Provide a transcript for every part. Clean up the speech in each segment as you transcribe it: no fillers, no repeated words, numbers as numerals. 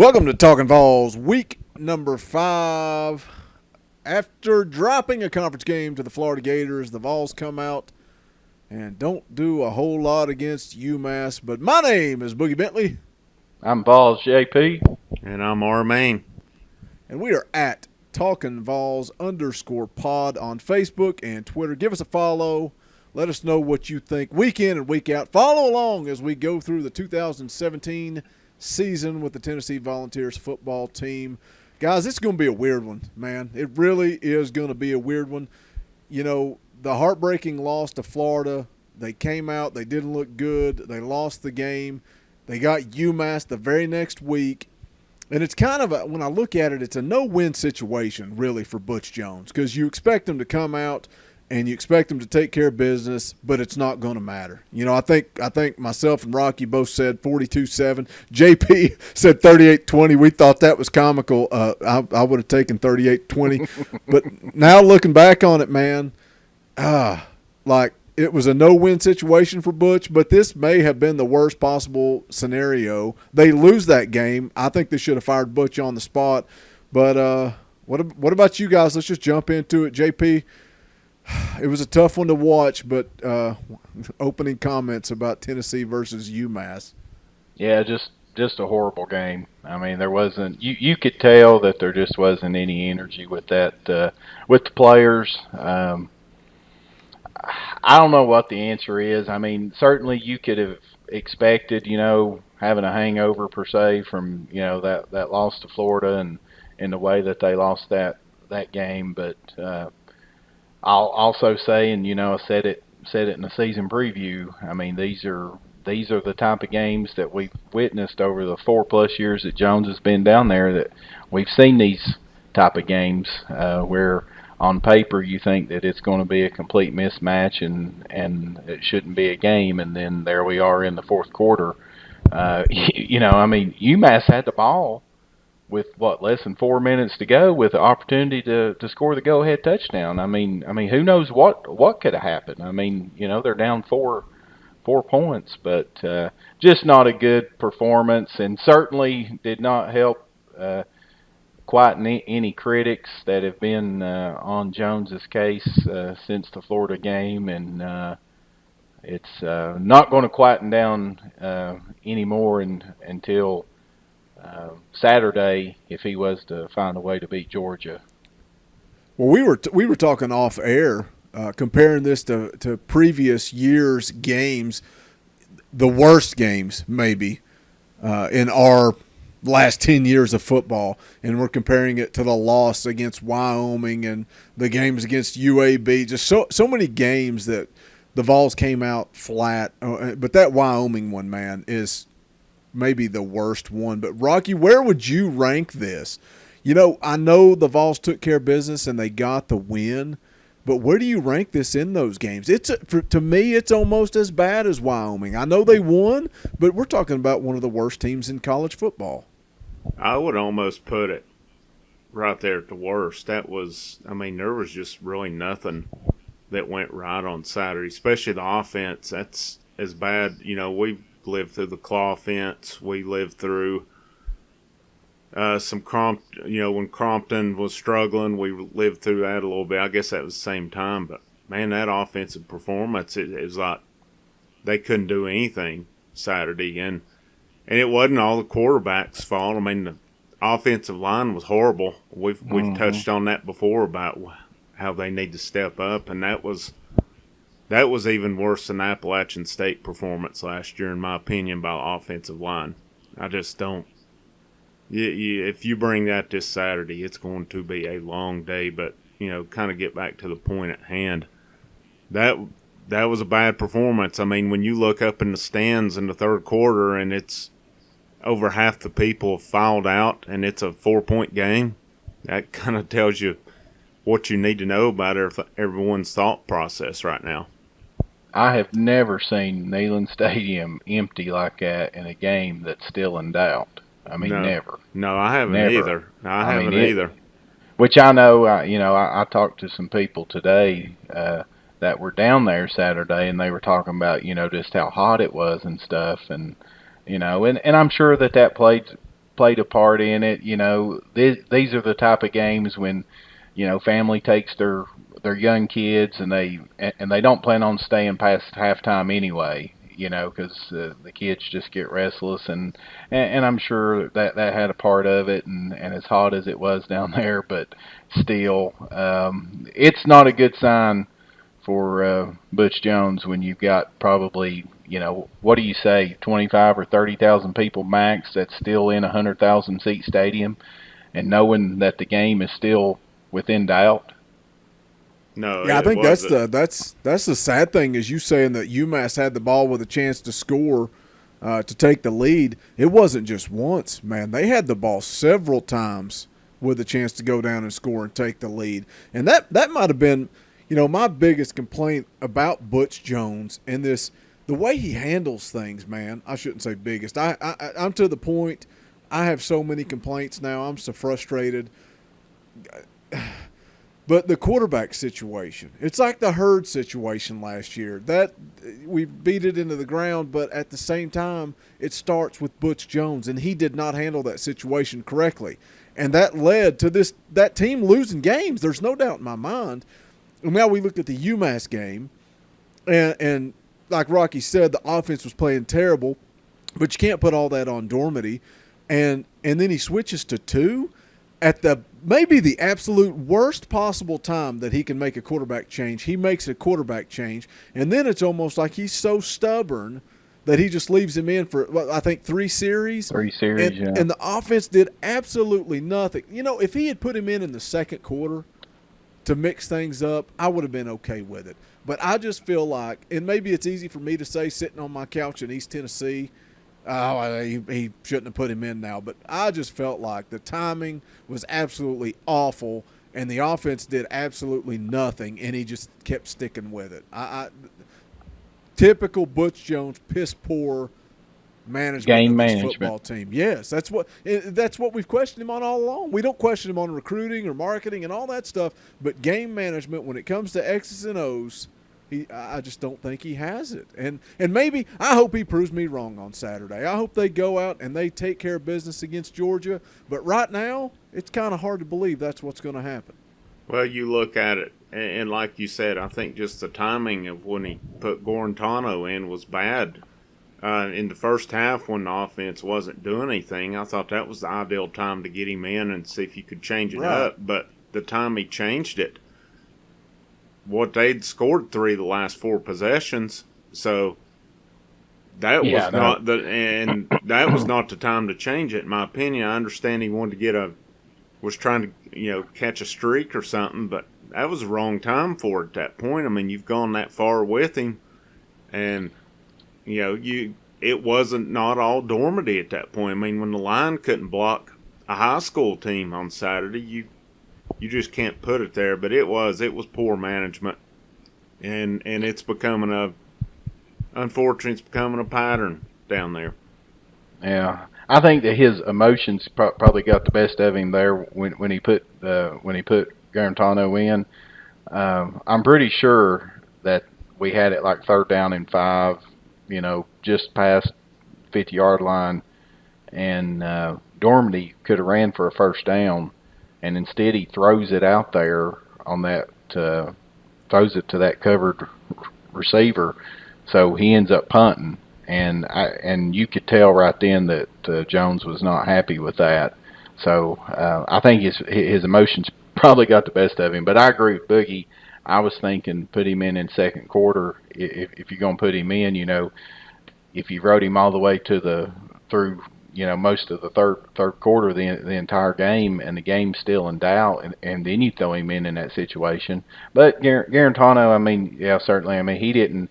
Welcome to Talkin VAWLS, week number 5. After dropping a conference game to the Florida Gators, the Vols come out and don't do a whole lot against UMass. But my name is Boogie Bentley. I'm Balls JP. And I'm R-Main. And we are at Talkin VAWLS _pod on Facebook and Twitter. Give us a follow. Let us know what you think week in and week out. Follow along as we go through the 2017 season with the Tennessee Volunteers football team. Guys, it's going to be a weird one, man. It really is going to be a weird one. You know, the heartbreaking loss to Florida, they came out, they didn't look good, they lost the game. They got UMass the very next week. And it's kind of when I look at it, it's a no-win situation, really, for Butch Jones, because you expect him to come out and you expect him to take care of business, but it's not going to matter. You know, I think myself and Rocky both said 42-7. JP said 38-20. We thought that was comical. I would have taken 38-20. But now looking back on it, man, like it was a no-win situation for Butch, but this may have been the worst possible scenario. They lose that game. I think they should have fired Butch on the spot. But what about you guys? Let's just jump into it. JP, it was a tough one to watch, but opening comments about Tennessee versus UMass. Yeah, just a horrible game. I mean, there wasn't. You could tell that there just wasn't any energy with that with the players. I don't know what the answer is. I mean, certainly you could have expected, having a hangover per se from that loss to Florida and the way that they lost that game, but. I'll also say, and I said it in the season preview. I mean, these are the type of games that we've witnessed over the 4+ years that Jones has been down there. That we've seen these type of games where on paper you think that it's going to be a complete mismatch and it shouldn't be a game, and then there we are in the fourth quarter. I mean, UMass had the ball with less than 4 minutes to go, with the opportunity to score the go-ahead touchdown. I mean, who knows what could have happened? I mean, they're down 4 points, but just not a good performance, and certainly did not help quite any critics that have been on Jones's case since the Florida game, and it's not going to quieten down anymore until Saturday, if he was to find a way to beat Georgia. Well, we were talking off air, comparing this to previous years' games, the worst games maybe in our last 10 years of football, and we're comparing it to the loss against Wyoming and the games against UAB. Just so many games that the Vols came out flat, but that Wyoming one, man, is maybe the worst one. But Rocky, where would you rank this? I know the Vols took care of business and they got the win, but where do you rank this in those games? To me, it's almost as bad as Wyoming. I know they won, but we're talking about one of the worst teams in college football. I would almost put it right there at the worst. There was just really nothing that went right on Saturday, especially the offense. That's as bad. We've lived through the claw offense. We lived through some when Crompton was struggling, we lived through that a little bit. I guess that was the same time, but man, that offensive performance, it was like they couldn't do anything Saturday, and it wasn't all the quarterback's fault. I mean, the offensive line was horrible. We've touched on that before about how they need to step up, and that was even worse than Appalachian State performance last year, in my opinion, by offensive line. I just don't. If you bring that this Saturday, it's going to be a long day. But kind of get back to the point at hand. That was a bad performance. I mean, when you look up in the stands in the third quarter and it's over half the people have fouled out and it's a 4-point game, that kind of tells you what you need to know about everyone's thought process right now. I have never seen Neyland Stadium empty like that in a game that's still in doubt. I mean, never. No, I haven't either. I haven't either. Which I know, I talked to some people today that were down there Saturday, and they were talking about, just how hot it was and stuff, and I'm sure that played played a part in it. These are the type of games when, family takes their young kids and they don't plan on staying past halftime anyway. Because the kids just get restless, and I'm sure that had a part of it, and as hot as it was down there, but still, it's not a good sign for Butch Jones when you've got probably, what do you say, 25 or 30,000 people max that's still in a 100,000 seat stadium, and knowing that the game is still within doubt. No, yeah, I think that's the sad thing is you saying that UMass had the ball with a chance to score to take the lead. It wasn't just once, man. They had the ball several times with a chance to go down and score and take the lead, and that might have been, my biggest complaint about Butch Jones and the way he handles things, man. I shouldn't say biggest. I'm to the point. I have so many complaints now. I'm so frustrated. But the quarterback situation, it's like the Herd situation last year. That we beat it into the ground, but at the same time, it starts with Butch Jones, and he did not handle that situation correctly. And that led to that team losing games. There's no doubt in my mind. And now we look at the UMass game, and like Rocky said, the offense was playing terrible, but you can't put all that on Dormady. And then he switches to 2 at maybe the absolute worst possible time that he can make a quarterback change. He makes a quarterback change, and then it's almost like he's so stubborn that he just leaves him in for, I think, 3 series. 3 series, yeah. And the offense did absolutely nothing. If he had put him in the second quarter to mix things up, I would have been okay with it. But I just feel like, and maybe it's easy for me to say sitting on my couch in East Tennessee, he shouldn't have put him in now. But I just felt like the timing was absolutely awful, and the offense did absolutely nothing, and he just kept sticking with it. Typical Butch Jones, piss poor management game of this management football team. Yes, that's what we've questioned him on all along. We don't question him on recruiting or marketing and all that stuff, but game management when it comes to X's and O's, I just don't think he has it. And maybe I hope he proves me wrong on Saturday. I hope they go out and they take care of business against Georgia. But right now, it's kind of hard to believe that's what's going to happen. Well, you look at it, and like you said, I think just the timing of when he put Gorentano in was bad. In the first half, when the offense wasn't doing anything, I thought that was the ideal time to get him in and see if you could change it up. But the time he changed it, they'd scored 3 of the last 4 possessions, so that was not the time to change it. In my opinion, I understand he wanted to was trying to catch a streak or something, but that was the wrong time for it at that point. I mean, you've gone that far with him, and it wasn't not all Dormady at that point. I mean, when the line couldn't block a high school team on Saturday, you just can't put it there. But it was poor management, and it's becoming unfortunately, it's becoming a pattern down there. Yeah, I think that his emotions probably got the best of him there when he put Garantano in. I'm pretty sure that we had it like 3rd down and 5, just past 50-yard line, and Dormady could have ran for a first down, and instead he throws it out there on that, throws it to that covered receiver, so he ends up punting. And you could tell right then that Jones was not happy with that. So I think his emotions probably got the best of him. But I agree with Boogie. I was thinking put him in second quarter. If you're going to put him in, if you rode him all the way through most of the third quarter, the entire game, and the game's still in doubt, and then you throw him in that situation. But Garantano, I mean, yeah, certainly. I mean, he didn't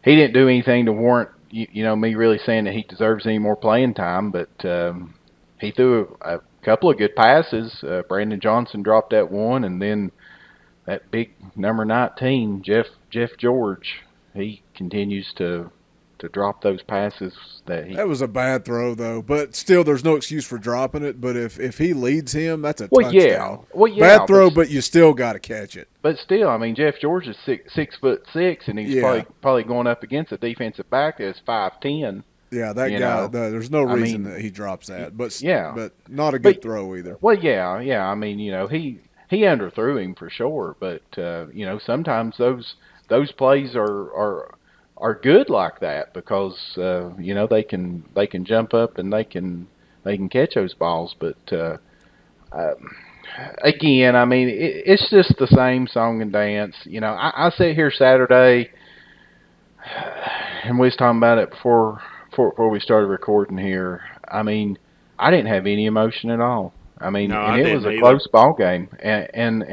do anything to warrant me really saying that he deserves any more playing time, but he threw a couple of good passes. Brandon Johnson dropped that one, and then that big number 19, Jeff George, he continues to drop those passes. That was a bad throw, though, but still there's no excuse for dropping it. But if he leads him, that's a touchdown. Bad throw, but you still got to catch it. But still, I mean, Jeff George is 6'6", and he's probably going up against a defensive back that's 5'10". Yeah, that You guy. know, There's no I reason mean, that he drops that, but yeah, not a good but throw either. well, yeah. I mean, he underthrew him for sure, but sometimes those plays are good like that because they can jump up and they can catch those balls, but uh, again, I mean, it's just the same song and dance. I sit here Saturday, and we was talking about it before we started recording here. I mean, I didn't have any emotion at all. I mean, No, and I it was didn't a either. close ball game, and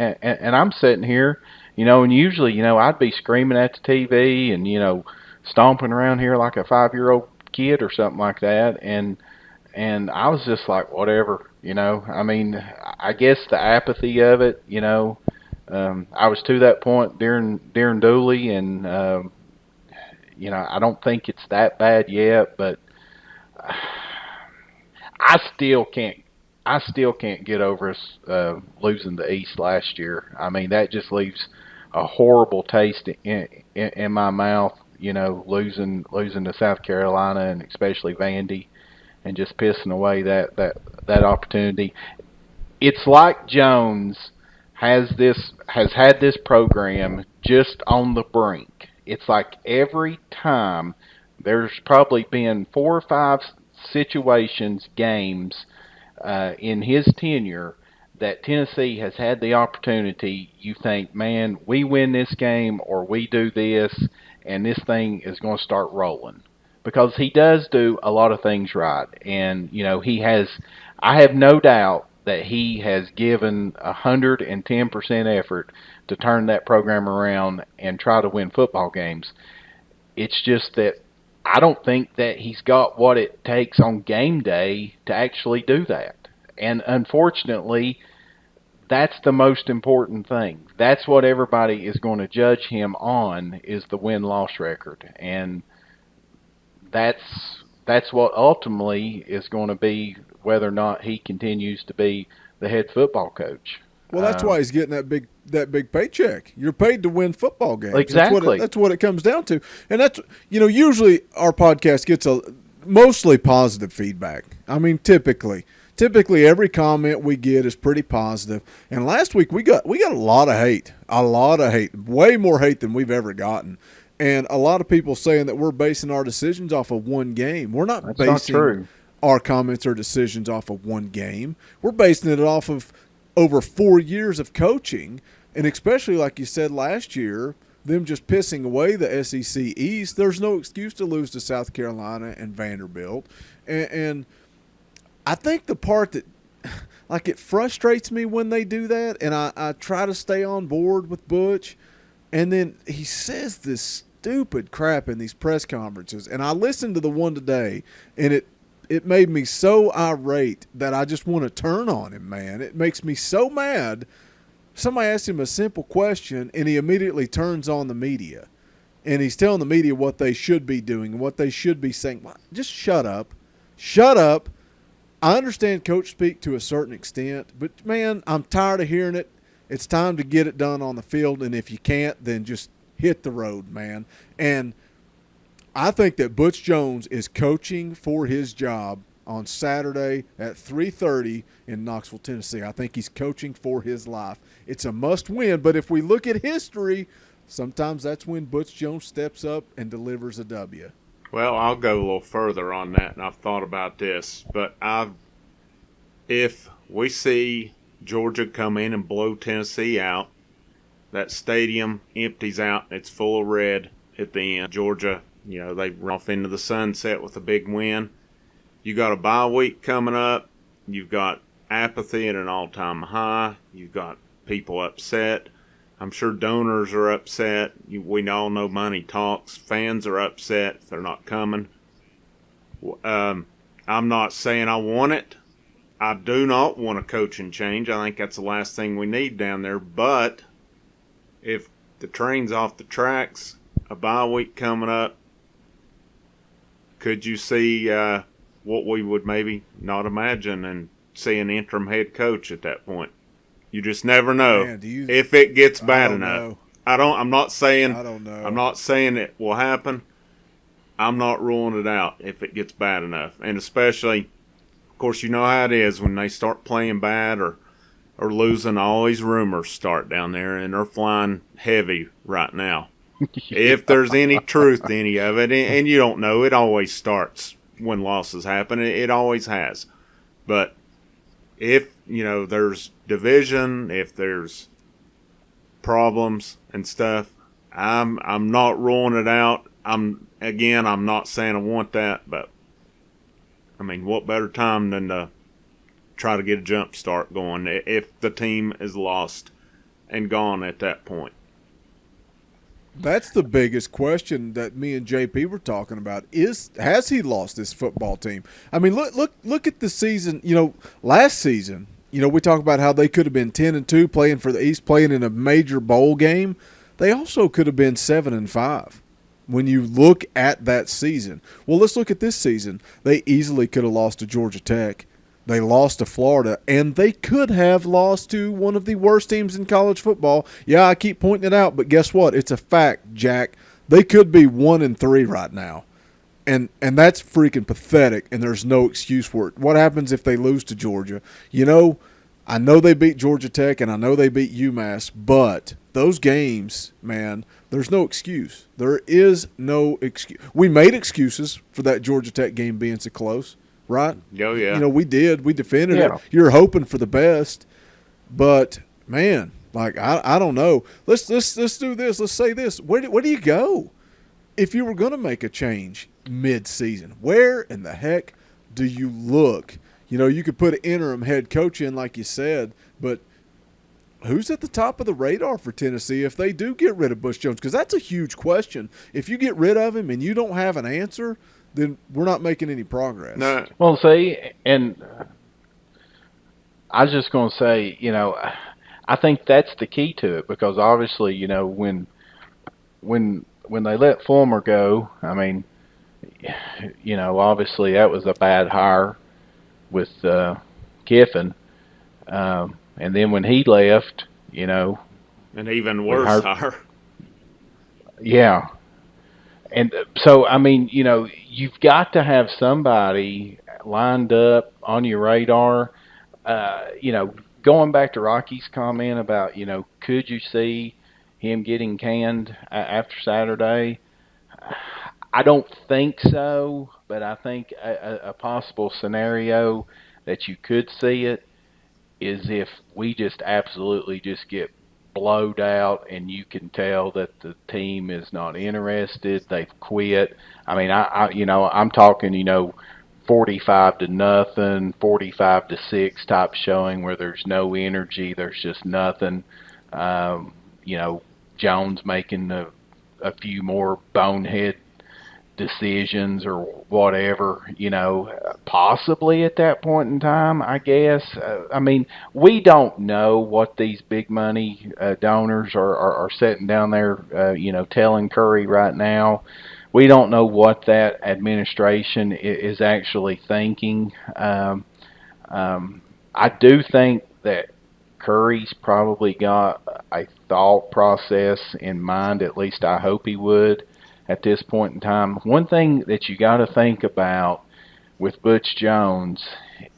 I'm sitting here, and usually, I'd be screaming at the TV and stomping around here like a 5-year-old kid or something like that, and I was just like, whatever. I mean, I guess the apathy of it. I was to that point during Dooley, and I don't think it's that bad yet, but I still can't. I still can't get over us losing the East last year. I mean, that just leaves a horrible taste in my mouth. Losing to South Carolina and especially Vandy, and just pissing away that opportunity. It's like Jones has had this program just on the brink. It's like every time there's probably been 4 or 5 situations, games in his tenure that Tennessee has had the opportunity. You think, man, we win this game or we do this, and this thing is going to start rolling because he does do a lot of things right, and he has. I have no doubt that he has given 110% effort to turn that program around and try to win football games. It's just that I don't think that he's got what it takes on game day to actually do that. And unfortunately, that's the most important thing. That's what everybody is going to judge him on, is the win-loss record. And that's what ultimately is going to be whether or not he continues to be the head football coach. Well, that's why he's getting that big paycheck. You're paid to win football games. Exactly. That's what it comes down to. And that's usually our podcast gets a mostly positive feedback. I mean, typically every comment we get is pretty positive. And last week we got a lot of hate, way more hate than we've ever gotten. And a lot of people saying that we're basing our decisions off of one game. We're not That's basing not true. our comments or decisions off of one game. We're basing it off of over 4 years of coaching, and especially like you said last year, them just pissing away the SEC East. There's no excuse to lose to South Carolina and Vanderbilt. And I think the part that, like, it frustrates me when they do that, and I try to stay on board with Butch, and then he says this stupid crap in these press conferences. And I listened to the one today, and it made me so irate that I just want to turn on him, man. It makes me so mad. Somebody asks him a simple question, and he immediately turns on the media. And he's telling the media what they should be doing and what they should be saying. Just shut up. Shut up. I understand coach speak to a certain extent, but, man, I'm tired of hearing it. It's time to get it done on the field, and if you can't, then just hit the road, man. And I think that Butch Jones is coaching for his job on Saturday at 3:30 in Knoxville, Tennessee. I think he's coaching for his life. It's a must-win, but if we look at history, sometimes that's when Butch Jones steps up and delivers a W. Well, I'll go a little further on that, and I've thought about this. But if we see Georgia come in and blow Tennessee out, that stadium empties out, it's full of red at the end. Georgia, they run off into the sunset with a big win. You got a bye week coming up. You've got apathy at an all-time high. You've got people upset. I'm sure donors are upset. We all know money talks. Fans are upset if they're not coming. I'm not saying I want it. I do not want a coaching change. I think that's the last thing we need down there. But if the train's off the tracks, a bye week coming up, could you see what we would maybe not imagine and see an interim head coach at that point? You just never know. Man, if it gets bad enough. Know. I'm not saying I don't know. I'm not saying it will happen, I'm not ruling it out if it gets bad enough. And especially, of course, you know how it is when they start playing bad or losing, all these rumors start down there, and they're flying heavy right now. If there's any truth to any of it, and you don't know, it always starts when losses happen. It always has. But if, there's division, if there's problems and stuff, I'm not ruling it out. I'm not saying I want that, but what better time than to try to get a jump start going if the team is lost and gone at that point. That's the biggest question that me and JP were talking about. Has he lost this football team? Look at the season. Last season, we talk about how they could have been 10-2 playing for the East, playing in a major bowl game. They also could have been 7-5 when you look at that season. Well, let's look at this season. They easily could have lost to Georgia Tech. They lost to Florida, and they could have lost to one of the worst teams in college football. Yeah, I keep pointing it out, but guess what? It's a fact, Jack. They could be 1-3 right now, and that's freaking pathetic, and there's no excuse for it. What happens if they lose to Georgia? I know they beat Georgia Tech, and I know they beat UMass, but those games, man, there's no excuse. There is no excuse. We made excuses for that Georgia Tech game being so close. Right? Oh, yeah. We did. We defended it. You're hoping for the best. But, man, I don't know. Let's do this. Let's say this. Where do you go if you were going to make a change mid-season? Where in the heck do you look? You could put an interim head coach in, like you said, but who's at the top of the radar for Tennessee if they do get rid of Butch Jones? Because that's a huge question. If you get rid of him and you don't have an answer – then we're not making any progress. No. Well, see, and I was just going to say, I think that's the key to it because obviously, when they let Fulmer go, obviously that was a bad hire with Kiffin, and then when he left, an even worse hire. Yeah. And so, you've got to have somebody lined up on your radar. Going back to Rocky's comment about, could you see him getting canned after Saturday? I don't think so, but I think a possible scenario that you could see it is if we just absolutely just get blowed out and you can tell that the team is not interested, they've quit. I'm talking 45-0, 45-6 type showing where there's no energy, there's just nothing. Jones making a few more bonehead decisions or whatever, possibly at that point in time, I guess. We don't know what these big money donors are sitting down there, telling Curry right now. We don't know what that administration is actually thinking. I do think that Curry's probably got a thought process in mind, at least I hope he would, at this point in time. One thing that you got to think about with Butch Jones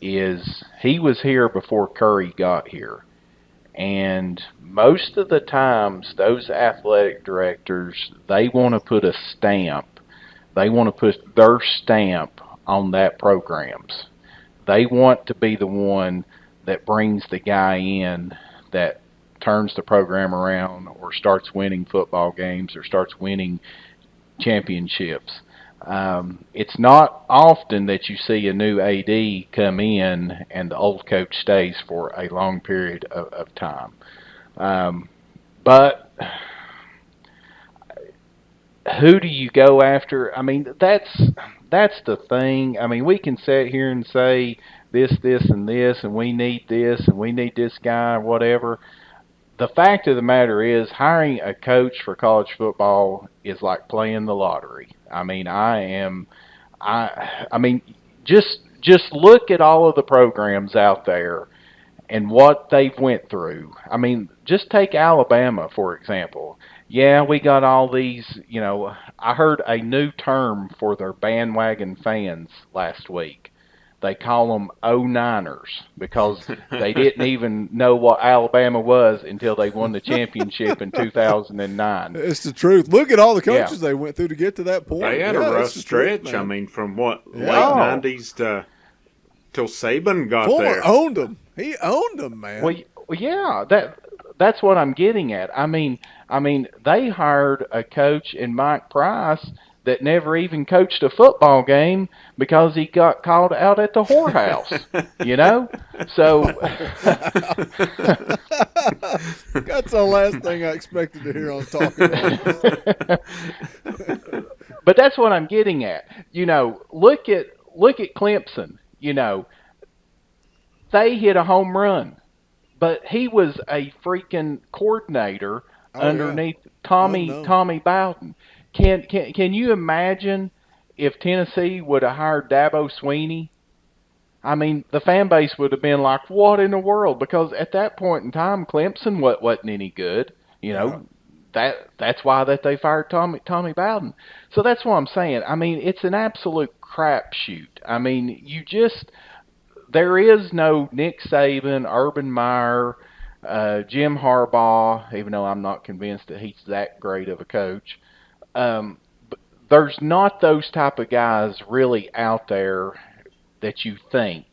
is he was here before Curry got here. And most of the times, those athletic directors, they want to put a stamp. They want to put their stamp on that programs. They want to be the one that brings the guy in that turns the program around or starts winning football games or starts winning championships. It's not often that you see a new AD come in and the old coach stays for a long period of time. But who do you go after? That's the thing. We can sit here and say this, and this, and we need this, and we need this guy, or whatever. The fact of the matter is, hiring a coach for college football is like playing the lottery. Just look at all of the programs out there, and what they've went through. I mean, just take Alabama, for example. Yeah, we got all these, I heard a new term for their bandwagon fans last week. They call them 09ers because they didn't even know what Alabama was until they won the championship in 2009. It's the truth. Look at all the coaches they went through to get to that point. They had a rough stretch. Truth, I mean, from late 90s till Saban got Fuller there. owned them. He owned them, man. Well, yeah, that's what I'm getting at. I mean, they hired a coach in Mike Price that never even coached a football game because he got called out at the whorehouse, So that's the last thing I expected to hear on Talking VAWLS. But that's what I'm getting at. Look at Clemson. They hit a home run, but he was a freaking coordinator underneath Tommy Bowden. Can you imagine if Tennessee would have hired Dabo Swinney? I mean, the fan base would have been like, "What in the world?" Because at that point in time, Clemson wasn't any good. That's why they fired Tommy Bowden. So that's what I'm saying. I mean, it's an absolute crapshoot. I mean, there is no Nick Saban, Urban Meyer, Jim Harbaugh, even though I'm not convinced that he's that great of a coach. But there's not those type of guys really out there that you think.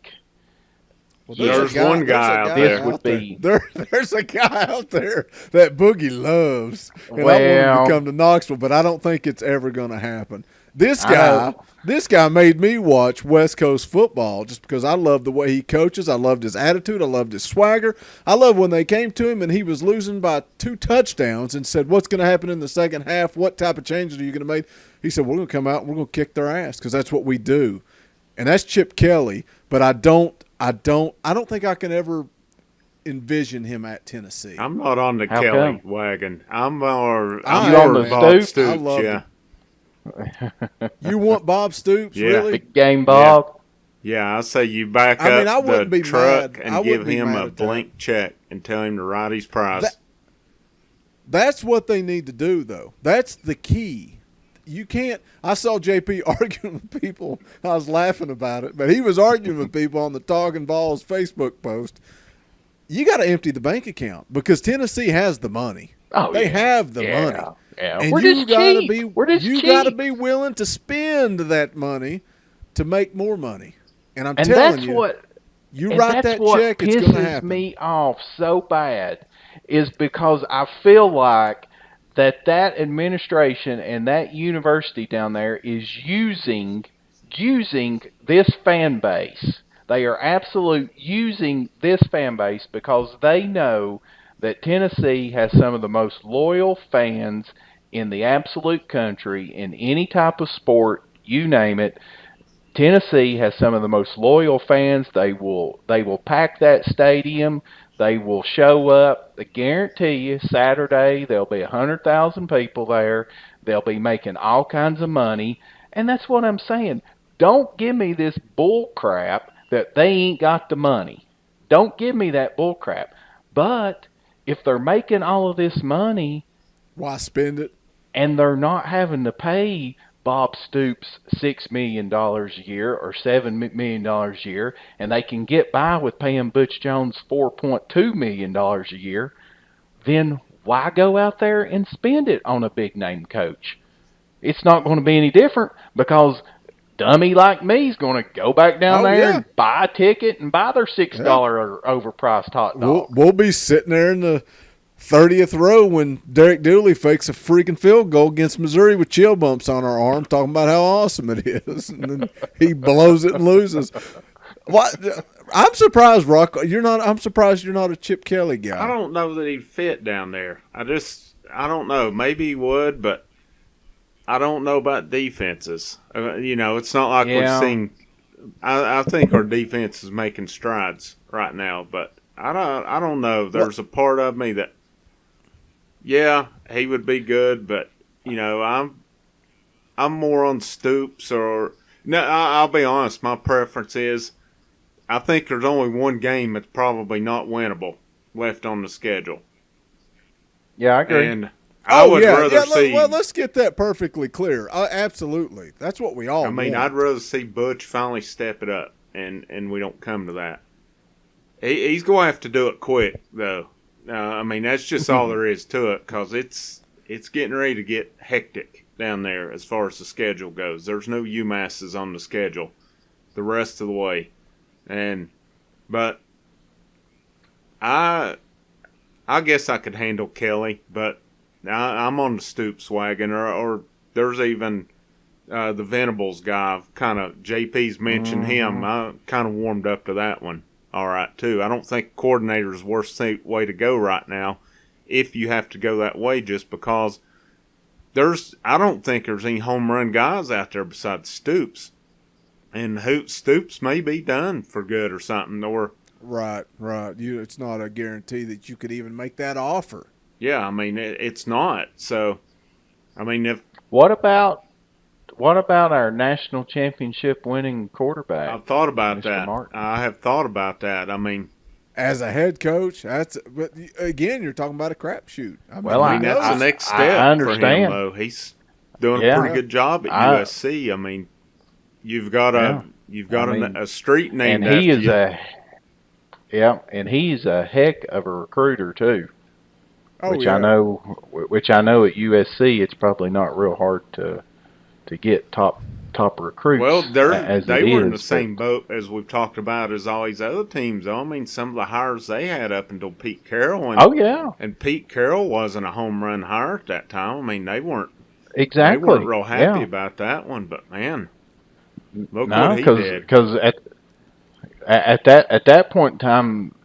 Well, there's one guy out there. There's a guy out there that Boogie loves, and I want him to come to Knoxville, but I don't think it's ever going to happen. This guy made me watch West Coast football just because I love the way he coaches. I loved his attitude. I loved his swagger. I love when they came to him and he was losing by 2 touchdowns and said, "What's going to happen in the second half? What type of changes are you going to make?" He said, "We're going to come out and we're going to kick their ass because that's what we do." And that's Chip Kelly, but I don't think I can ever envision him at Tennessee. I'm not on the Kelly wagon. I'm on the Bob Stoops? I love yeah. You want Bob Stoops, Yeah. really? Big game Bob. Yeah, I say you back I mean, I up wouldn't the be truck mad. I and give wouldn't be him mad a at that. blank check and tell him to write his price. That's what they need to do, though. That's the key. You can't – I saw JP arguing with people. I was laughing about it, but he was arguing with people on the Talkin VAWLS Facebook post. You got to empty the bank account because Tennessee has the money. Oh, they have the money. Yeah. And We're you just cheap. got to be willing to spend that money to make more money. And I'm telling that's you, what, you write that check, it's going to happen. What pisses me off so bad is because I feel like that administration and that university down there is using this fan base. They are using this fan base because they know that Tennessee has some of the most loyal fans in the absolute country in any type of sport, you name it. Tennessee has some of the most loyal fans. They will pack that stadium. They will show up. I guarantee you, Saturday there'll be 100,000 people there. They'll be making all kinds of money, and that's what I'm saying. Don't give me this bull crap that they ain't got the money. Don't give me that bull crap. But if they're making all of this money, why spend it? And they're not having to pay Bob Stoops $6 million a year or $7 million a year, and they can get by with paying Butch Jones $4.2 million a year, then why go out there and spend it on a big-name coach? It's not going to be any different because dummy like me is going to go back down there and buy a ticket and buy their $6 overpriced hot dog. We'll be sitting there in the 30th row when Derek Dooley fakes a freaking field goal against Missouri with chill bumps on our arm, talking about how awesome it is, and then he blows it and loses. What? I'm surprised, Rock. I'm surprised you're not a Chip Kelly guy. I don't know that he'd fit down there. I don't know. Maybe he would, but I don't know about defenses. It's not like we've seen. I think our defense is making strides right now, but I don't know. There's a part of me that, he would be good, but I'm more on Stoops or no. I'll be honest. My preference is I think there's only one game that's probably not winnable left on the schedule. Yeah, I agree. And I would rather see. Well, let's get that perfectly clear. Absolutely, that's what we all. I mean, want. I'd rather see Butch finally step it up, and we don't come to that. He's going to have to do it quick, though. I mean, that's just all there is to it, because it's getting ready to get hectic down there as far as the schedule goes. There's no UMasses on the schedule the rest of the way, but I guess I could handle Kelly, but I'm on the Stoops wagon, or there's even the Venables guy. Kind of JP's mentioned him. I kind of warmed up to that one. All right, too. I don't think coordinator is the worst way to go right now, if you have to go that way, just because I don't think there's any home run guys out there besides Stoops, and Stoops may be done for good or something, or right. It's not a guarantee that you could even make that offer. Yeah, I mean it's not. So, I mean, what about our national championship winning quarterback? I've thought about Mr. that. Martin. I have thought about that. I mean, as a head coach, but again, you're talking about a crapshoot. I mean that's the next step I understand. for him, though. He's doing a pretty good job at USC. I mean, you've got a street named after you. And he's a heck of a recruiter too. Which I know at USC, it's probably not real hard to get top recruits. Well, they were in the same boat as we've talked about as all these other teams. Though. I mean, some of the hires they had up until Pete Carroll. And Pete Carroll wasn't a home run hire at that time. I mean, they weren't real happy about that one. But man, look what he did. Because at that point in time,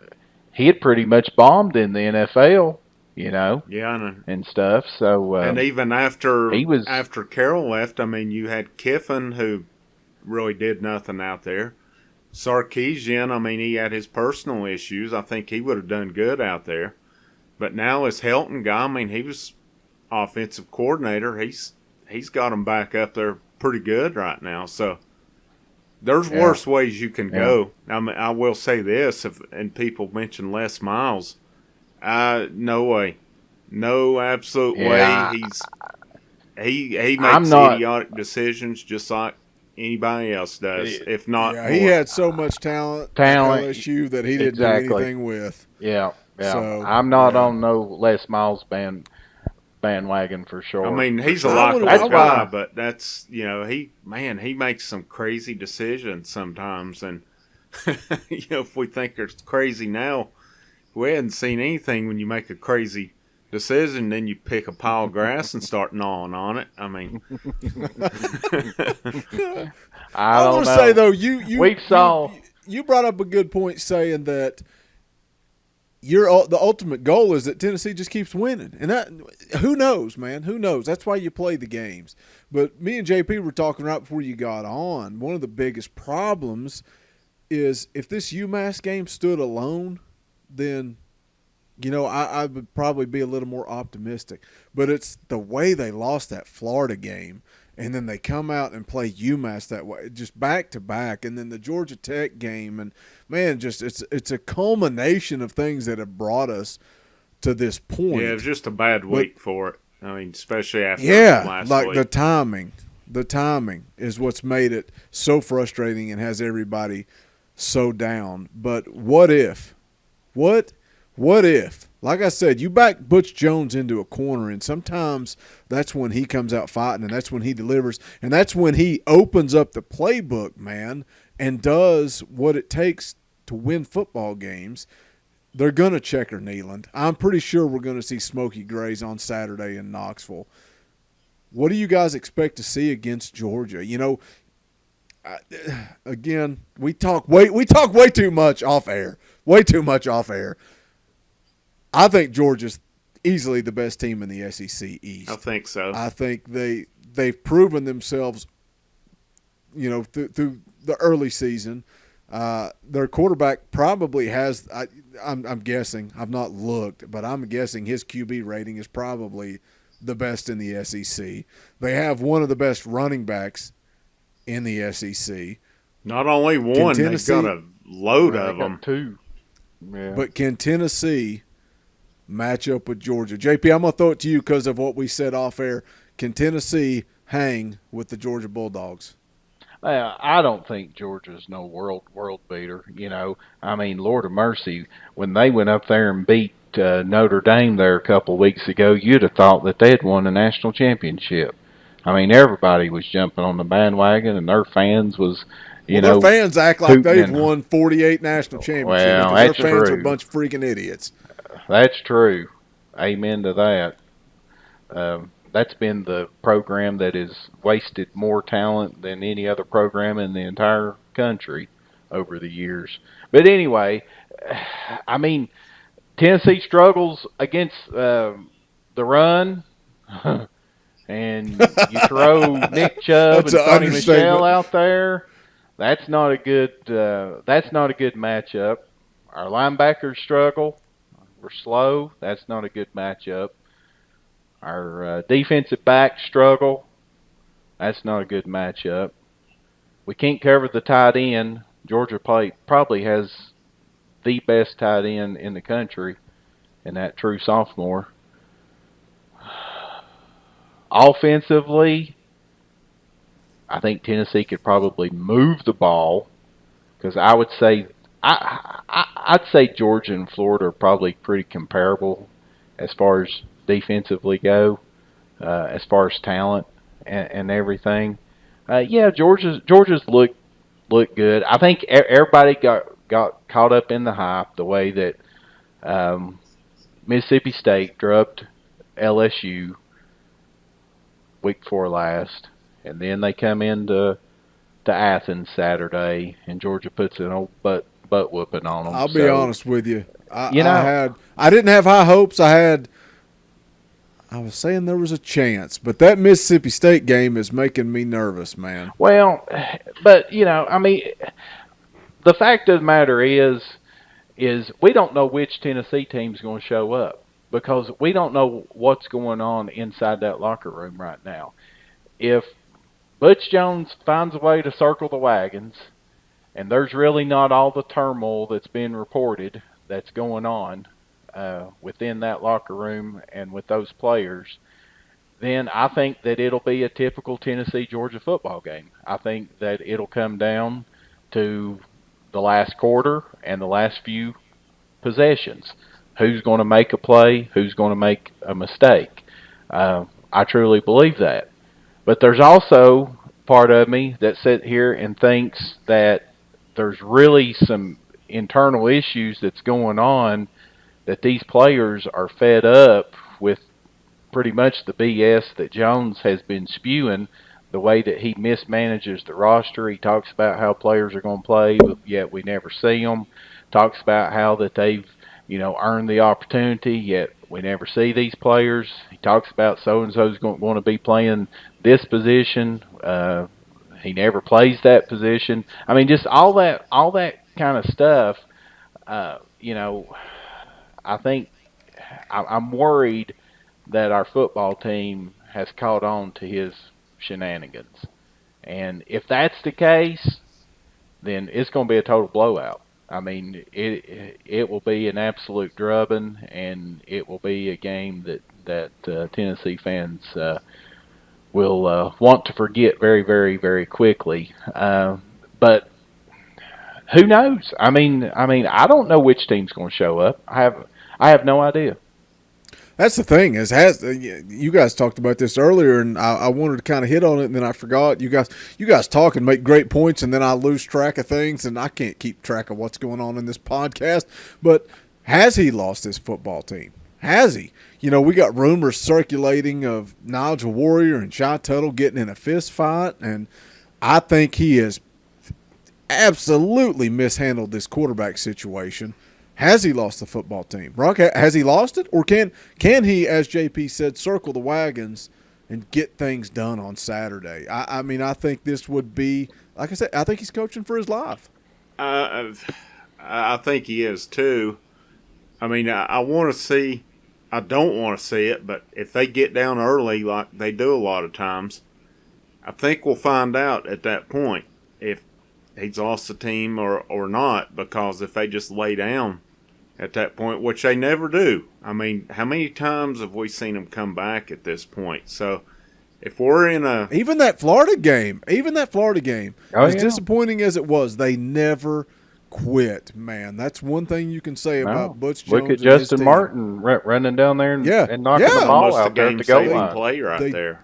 he had pretty much bombed in the NFL. And stuff. So and even after Carroll left, I mean, you had Kiffin, who really did nothing out there. Sarkisian, I mean, he had his personal issues. I think he would have done good out there. But now this Helton guy, I mean, he was offensive coordinator. He's got him back up there pretty good right now. So there's worse ways you can go. I mean, I will say this, and people mention Les Miles. No way. No absolute way. He makes idiotic decisions just like anybody else does. If not more. He had so much talent at LSU that he didn't do anything with. Yeah. So, I'm not on no Les Miles bandwagon for sure. I mean, he's a likable guy, but that's he makes some crazy decisions sometimes, and if we think it's crazy now. We hadn't seen anything when you make a crazy decision, then you pick a pile of grass and start gnawing on it. I mean, I want to say though, you brought up a good point saying that the ultimate goal is that Tennessee just keeps winning, and that who knows, man? Who knows? That's why you play the games. But me and JP were talking right before you got on. One of the biggest problems is if this UMass game stood alone, then, I would probably be a little more optimistic. But it's the way they lost that Florida game, and then they come out and play UMass that way, just back to back, and then the Georgia Tech game, and man, just it's a culmination of things that have brought us to this point. Yeah, it was just a bad week for it. I mean, especially after last week. The timing is what's made it so frustrating and has everybody so down. But what if? What if, like I said, you back Butch Jones into a corner, and sometimes that's when he comes out fighting, and that's when he delivers, and that's when he opens up the playbook, man, and does what it takes to win football games. They're going to checker Neyland. I'm pretty sure we're going to see Smokey Grays on Saturday in Knoxville. What do you guys expect to see against Georgia? Again, we talk way too much off air. Way too much off air. I think Georgia's easily the best team in the SEC East. I think so. I think they've proven themselves, through the early season. Their quarterback probably has. I'm guessing. I've not looked, but I'm guessing his QB rating is probably the best in the SEC. They have one of the best running backs in the SEC. Not only one, they've got a load They of got them. 2. Yeah. But can Tennessee match up with Georgia? JP, I'm going to throw it to you because of what we said off air. Can Tennessee hang with the Georgia Bulldogs? I don't think Georgia's no world beater. You know, I mean, Lord of mercy, when they went up there and beat Notre Dame there a couple of weeks ago, you'd have thought that they had won a national championship. I mean, everybody was jumping on the bandwagon, and their fans was, Well, their fans act like hooting they've and won 48 national championships well, because their that's fans are a true. bunch of freaking idiots. That's true. Amen to that. That's been the program that has wasted more talent than any other program in the entire country over the years. But anyway, I mean, Tennessee struggles against the run, and you throw Nick Chubb That's and an Sonny Michel understatement. out there. That's not a good. That's not a good matchup. Our linebackers struggle. We're slow. That's not a good matchup. Our defensive backs struggle. That's not a good matchup. We can't cover the tight end. Georgia probably has the best tight end in the country, and that true sophomore. Offensively, I think Tennessee could probably move the ball because I would say I'd say Georgia and Florida are probably pretty comparable as far as defensively go, as far as talent and everything. Yeah, Georgia's look good. I think everybody got caught up in the hype the way that Mississippi State drubbed LSU week before last, and then they come into Athens Saturday, and Georgia puts an old butt whooping on them. I'll be honest with you. I didn't have high hopes. I was saying there was a chance, but that Mississippi State game is making me nervous, man. Well, but I mean, the fact of the matter is we don't know which Tennessee team's going to show up because we don't know what's going on inside that locker room right now. If Butch Jones finds a way to circle the wagons, and there's really not all the turmoil that's been reported that's going on within that locker room and with those players, then I think that it'll be a typical Tennessee-Georgia football game. I think that it'll come down to the last quarter and the last few possessions. Who's going to make a play? Who's going to make a mistake? I truly believe that. But there's also part of me that sits here and thinks that there's really some internal issues that's going on, that these players are fed up with pretty much the BS that Jones has been spewing, the way that he mismanages the roster. He talks about how players are going to play, but yet we never see them. Talks about how that they've, earned the opportunity, yet we never see these players. He talks about so-and-so's going to be playing this position. He never plays that position. I mean, just all that kind of stuff, I think I'm worried that our football team has caught on to his shenanigans. And if that's the case, then it's going to be a total blowout. I mean, it will be an absolute drubbing, and it will be a game that Tennessee fans will want to forget very, very, very quickly. But who knows? I mean, I don't know which team's going to show up. I have no idea. That's the thing you guys talked about this earlier, and I wanted to kind of hit on it, and then I forgot. You guys talk and make great points, and then I lose track of things, and I can't keep track of what's going on in this podcast. But has he lost his football team? Has he? We got rumors circulating of Nigel Warrior and Shy Tuttle getting in a fist fight, and I think he has absolutely mishandled this quarterback situation. Has he lost the football team? Rock, has he lost it? Or can he, as JP said, circle the wagons and get things done on Saturday? I mean, I think this would be, like I said, I think he's coaching for his life. I think he is too. I mean, I want to see, I don't want to see it, but if they get down early like they do a lot of times, I think we'll find out at that point if he's lost the team or not, because if they just lay down at that point, which they never do. I mean, how many times have we seen them come back at this point? So if we're in a even that Florida game, as yeah. disappointing as it was, they never quit. Man, that's one thing you can say about Butch Jones. Look at and his Justin team. Martin running down there and knocking the ball almost a out there at game the goal saving line. play right there.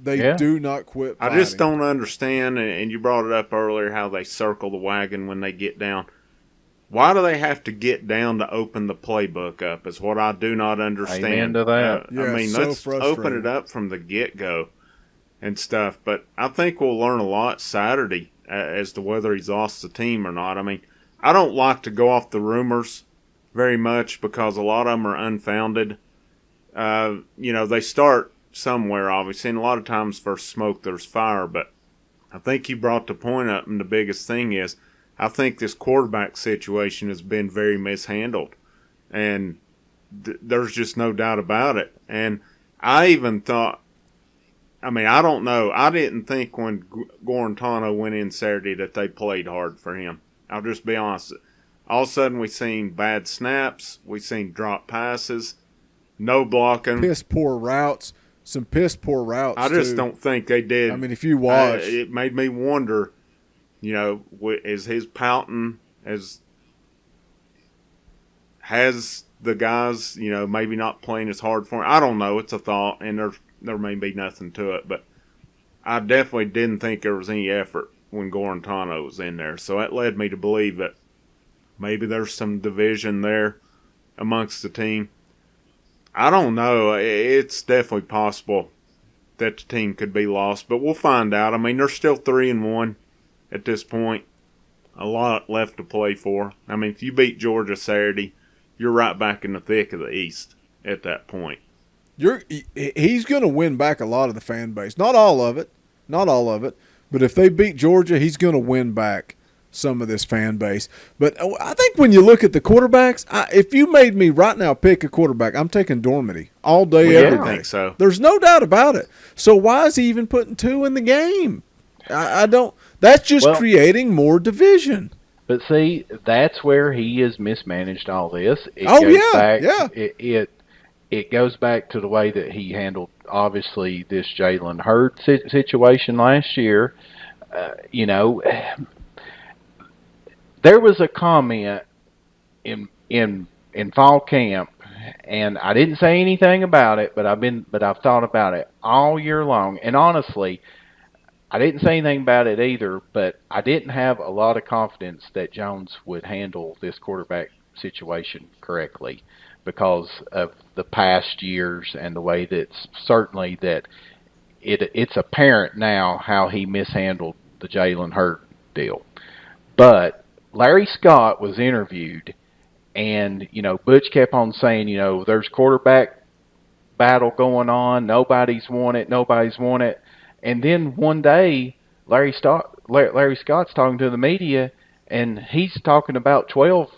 They do not quit fighting. I just don't understand, and you brought it up earlier, how they circle the wagon when they get down. Why do they have to get down to open the playbook up is what I do not understand. Amen to that. Yeah, I mean, so let's frustrating. open it up from the get-go and stuff. But I think we'll learn a lot Saturday as to whether he's lost the team or not. I mean, I don't like to go off the rumors very much because a lot of them are unfounded. They start somewhere, obviously, and a lot of times first smoke, there's fire. But I think you brought the point up, and the biggest thing is I think this quarterback situation has been very mishandled, and there's just no doubt about it. And I even thought, I mean, I don't know. I didn't think when Guarantano went in Saturday that they played hard for him. I'll just be honest. All of a sudden, we seen bad snaps. We seen drop passes, no blocking. Piss poor routes. Some piss poor routes, I just too. don't think they did. I mean, if you watch. It made me wonder, is his pouting has the guys, maybe not playing as hard for him? I don't know. It's a thought, and there may be nothing to it. But I definitely didn't think there was any effort when Guarantano was in there. So that led me to believe that maybe there's some division there amongst the team. I don't know. It's definitely possible that the team could be lost, but we'll find out. I mean, they're still 3-1 at this point. A lot left to play for. I mean, if you beat Georgia Saturday, you're right back in the thick of the East at that point. He's going to win back a lot of the fan base. Not all of it. But if they beat Georgia, he's going to win back some of this fan base. But I think when you look at the quarterbacks, if you made me right now pick a quarterback, I'm taking Dormady all day, every day. I think so. There's no doubt about it. So why is he even putting 2 in the game? I don't. That's just creating more division. But see, that's where he has mismanaged all this. It goes back to the way that he handled, obviously, this Jalen Hurts situation last year. There was a comment in fall camp, and I didn't say anything about it, but I've thought about it all year long. And honestly, I didn't say anything about it either, but I didn't have a lot of confidence that Jones would handle this quarterback situation correctly because of the past years and the way that certainly that it's apparent now how he mishandled the Jalen Hurts deal. But Larry Scott was interviewed, and, Butch kept on saying, there's quarterback battle going on. Nobody's won it. And then one day, Larry Scott's talking to the media, and he's talking about 12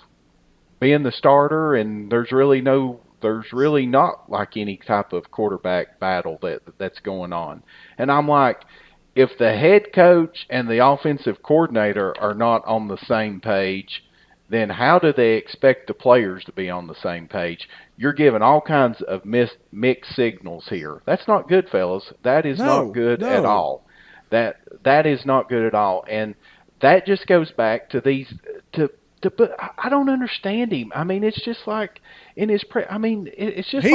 being the starter, and there's really not like any type of quarterback battle that's going on. And I'm like, if the head coach and the offensive coordinator are not on the same page, then how do they expect the players to be on the same page? You're giving all kinds of mixed signals here. That's not good, fellas. That is not good at all. That is not good at all. And that just goes back to these but I don't understand him. I mean, it's just like in his it's just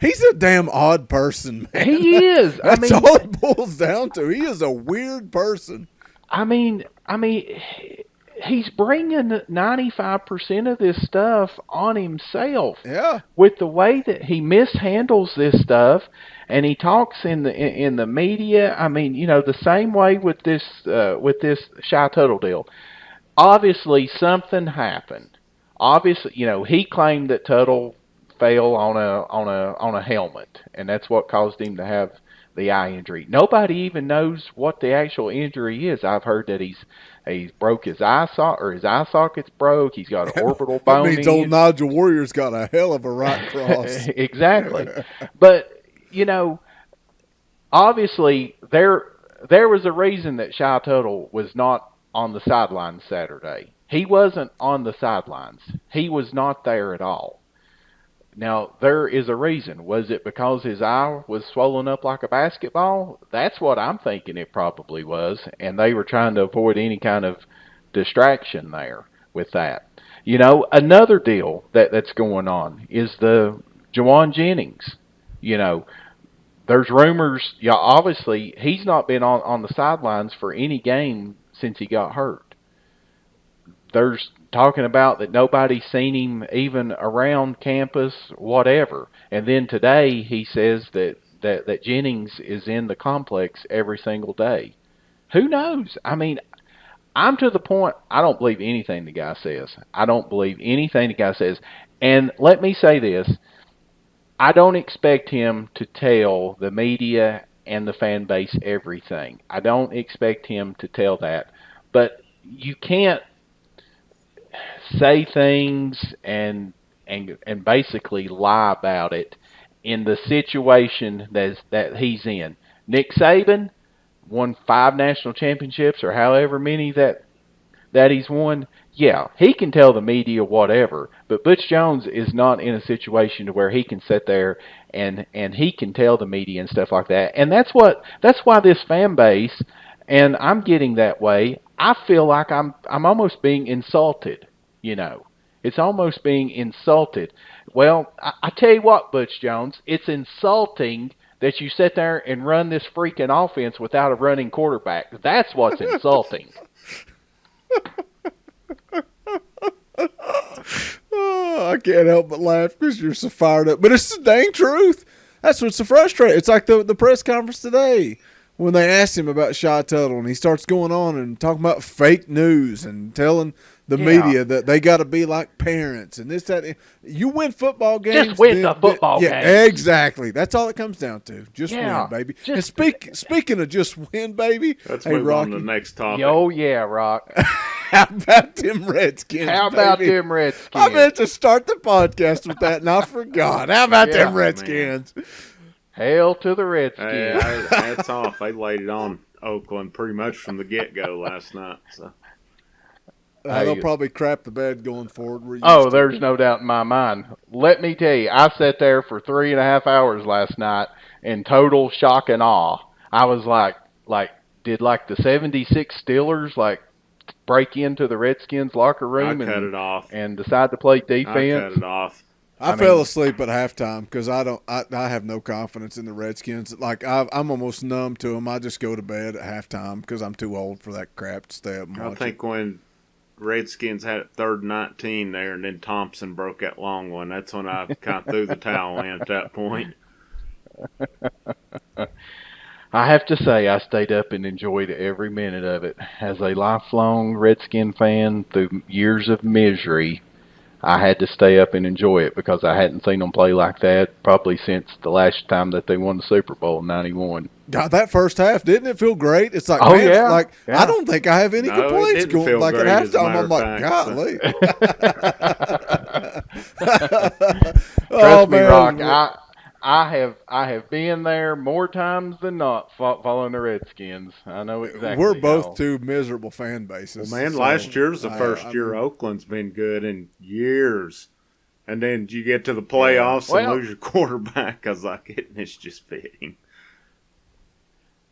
he's a damn odd person, man. He is. That's all it boils down to. He is a weird person. I mean, he's bringing 95% of this stuff on himself. Yeah. With the way that he mishandles this stuff, and he talks in the media. I mean, the same way with this Shy Tuttle deal. Obviously, something happened. Obviously, he claimed that Tuttle fell on a helmet, and that's what caused him to have the eye injury. Nobody even knows what the actual injury is. I've heard that he's broke his eye socket, or his eye socket's broke. He's got an orbital bone. That means old Nigel Warrior's got a hell of a right cross. Exactly. But, obviously there was a reason that Shy Tuttle was not on the sidelines Saturday. He wasn't on the sidelines. He was not there at all. Now, there is a reason. Was it because his eye was swollen up like a basketball? That's what I'm thinking it probably was, and they were trying to avoid any kind of distraction there with that. You know, another deal that's going on is the Jawan Jennings. You know, there's rumors, yeah, obviously he's not been on the sidelines for any game since he got hurt. There's talking about that nobody's seen him even around campus, whatever. And then today he says that Jennings is in the complex every single day. Who knows? I mean, I'm to the point, I don't believe anything the guy says. I don't believe anything the guy says. And let me say this. I don't expect him to tell the media and the fan base everything. I don't expect him to tell that. But you can't say things and basically lie about it in the situation that he's in. Nick Saban won 5 national championships or however many that he's won. Yeah, he can tell the media whatever, but Butch Jones is not in a situation to where he can sit there and he can tell the media and stuff like that. And that's why this fan base, and I'm getting that way, I feel like I'm almost being insulted, you know. It's almost being insulted. Well, I tell you what, Butch Jones, it's insulting that you sit there and run this freaking offense without a running quarterback. That's what's insulting. Oh, I can't help but laugh because you're so fired up. But it's the dang truth. That's what's so frustrating. It's like the press conference today when they asked him about Shy Tuttle, and he starts going on and talking about fake news and telling the media that they got to be like parents and this, that. You win football games. Just win the football games. Yeah, exactly. That's all it comes down to. Just win, baby. And speaking of just win, baby. Let's move on to the next topic. Oh, yeah, Rock. How about them Redskins? How about them Redskins? I meant to start the podcast with that, and I forgot. How about them Redskins? Man. Hail to the Redskins. Hey, hats off. They laid it on Oakland pretty much from the get-go last night. So. They'll probably crap the bed going forward. There's no doubt in my mind. Let me tell you, I sat there for 3.5 hours last night in total shock and awe. I was like, did the 76 Steelers, break into the Redskins locker room and decide to play defense? I cut it off. I fell asleep at halftime because I have no confidence in the Redskins. I'm almost numb to them. I just go to bed at halftime because I'm too old for that crap to stay up and watch. I think when Redskins had it 3rd and 19 there, and then Thompson broke that long one, that's when I kind of threw the towel in at that point. I have to say I stayed up and enjoyed every minute of it. As a lifelong Redskin fan through years of misery, I had to stay up and enjoy it because I hadn't seen them play like that probably since the last time that they won the Super Bowl in '91. God, that first half, didn't it feel great? It's like, yeah. I don't think I have any complaints going. Like at halftime, I'm like, golly. Trust me, Rock. I have been there more times than not following the Redskins. I know exactly. We're both two miserable fan bases. Well, man, last year's the first year Oakland's been good in years. And then you get to the playoffs and lose your quarterback. I was like, it's just fitting.